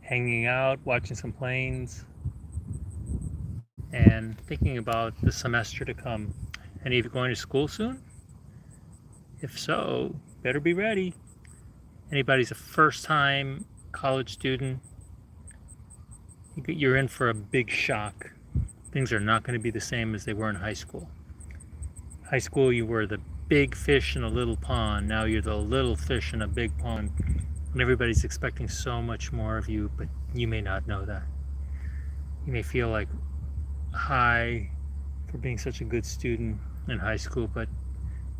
hanging out, watching some planes, and thinking about the semester to come. Any of you going to school soon? If so, better be ready. Anybody's a first time college student, you're in for a big shock. Things are not going to be the same as they were in high school. High school, you were the big fish in a little pond. Now you're the little fish in a big pond. And everybody's expecting so much more of you, but you may not know that. You may feel like high for being such a good student in high school, but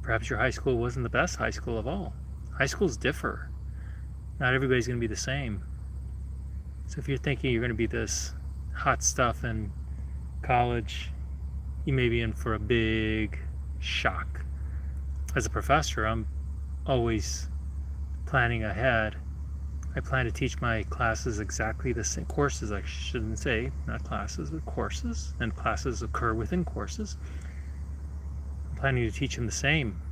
perhaps your high school wasn't the best high school of all. High schools differ. Not everybody's going to be the same. So if you're thinking you're going to be this hot stuff in college, you may be in for a big shock. As a professor, I'm always planning ahead. I plan to teach my classes exactly the same courses. I shouldn't say not classes, but courses, and classes occur within courses. I'm planning to teach them the same,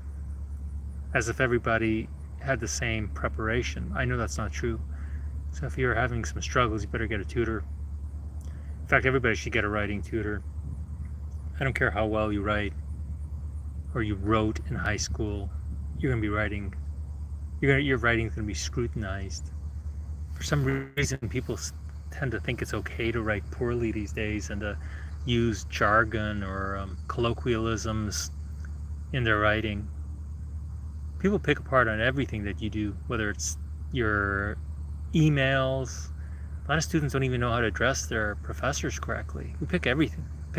as if everybody had the same preparation. I know that's not true. So if you're having some struggles, you better get a tutor. In fact, everybody should get a writing tutor. I don't care how well you write or you wrote in high school. You're going to be writing. Your writing's going to be scrutinized. For some reason, people tend to think it's okay to write poorly these days and to use jargon or colloquialisms in their writing. People pick apart on everything that you do, whether it's your emails. A lot of students don't even know how to address their professors correctly. We pick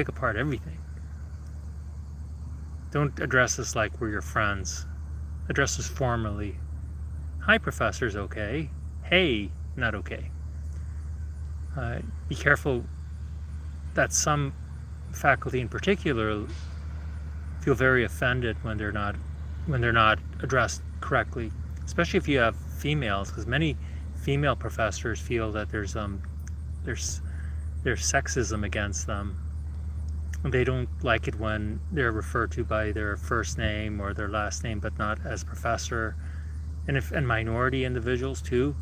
apart everything. Don't address us like we're your friends. Address us formally. Hi, professor's okay. Hey, not okay. Be careful that some faculty in particular feel very offended when they're not addressed correctly, especially if you have females, because many female professors feel that there's sexism against them. They don't like it when they're referred to by their first name or their last name, but not as professor. And minority individuals too.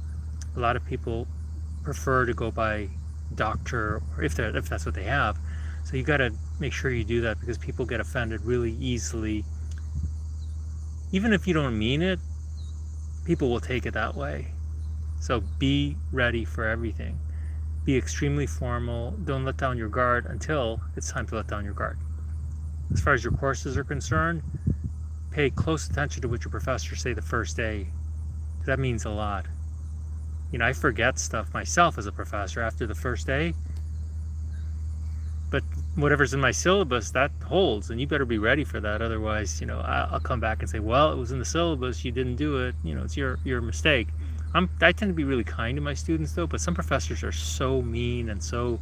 A lot of people prefer to go by doctor, or if that's what they have. So you got to make sure you do that, because people get offended really easily. Even if you don't mean it, people will take it that way. So be ready for everything. Be extremely formal. Don't let down your guard until it's time to let down your guard. As far as your courses are concerned, pay close attention to what your professors say the first day. That means a lot. I forget stuff myself as a professor after the first day, but whatever's in my syllabus, that holds, and you better be ready for that. Otherwise, I'll come back and say, well, it was in the syllabus, you didn't do it, it's your mistake. I tend to be really kind to my students though, but some professors are so mean and so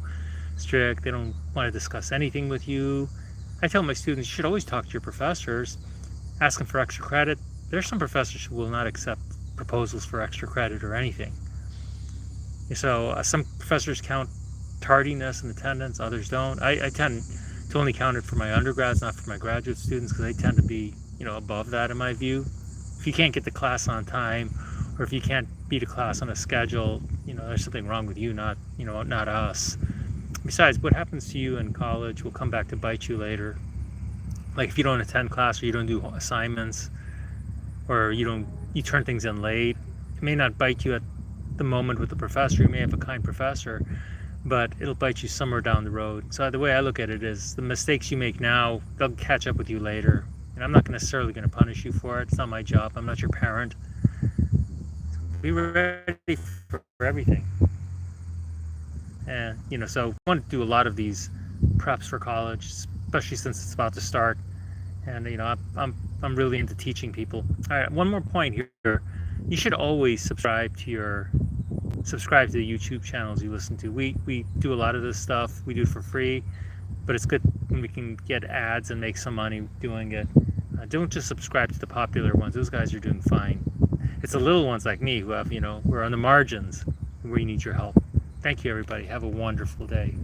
strict. They don't want to discuss anything with you. I tell my students, you should always talk to your professors, ask them for extra credit. There's some professors who will not accept proposals for extra credit or anything. So some professors count tardiness and attendance, others don't. I tend to only count it for my undergrads, not for my graduate students, because they tend to be above that in my view. If you can't get to class on time, or if you can't be to class on a schedule, there's something wrong with you, not us. Besides, what happens to you in college will come back to bite you later. Like if you don't attend class, or you don't do assignments, or you turn things in late, it may not bite you at the moment with the professor. You may have a kind professor, but it'll bite you somewhere down the road. So the way I look at it is, the mistakes you make now, they'll catch up with you later. And I'm not necessarily going to punish you for it. It's not my job. I'm not your parent. Be ready for everything. And so I want to do a lot of these preps for college, especially since it's about to start. And I'm really into teaching people. All right, one more point here. You should always subscribe to the YouTube channels you listen to. We do a lot of this stuff. We do it for free, but it's good when we can get ads and make some money doing it. Don't just subscribe to the popular ones. Those guys are doing fine. It's the little ones like me who have, we're on the margins where you need your help. Thank you, everybody. Have a wonderful day.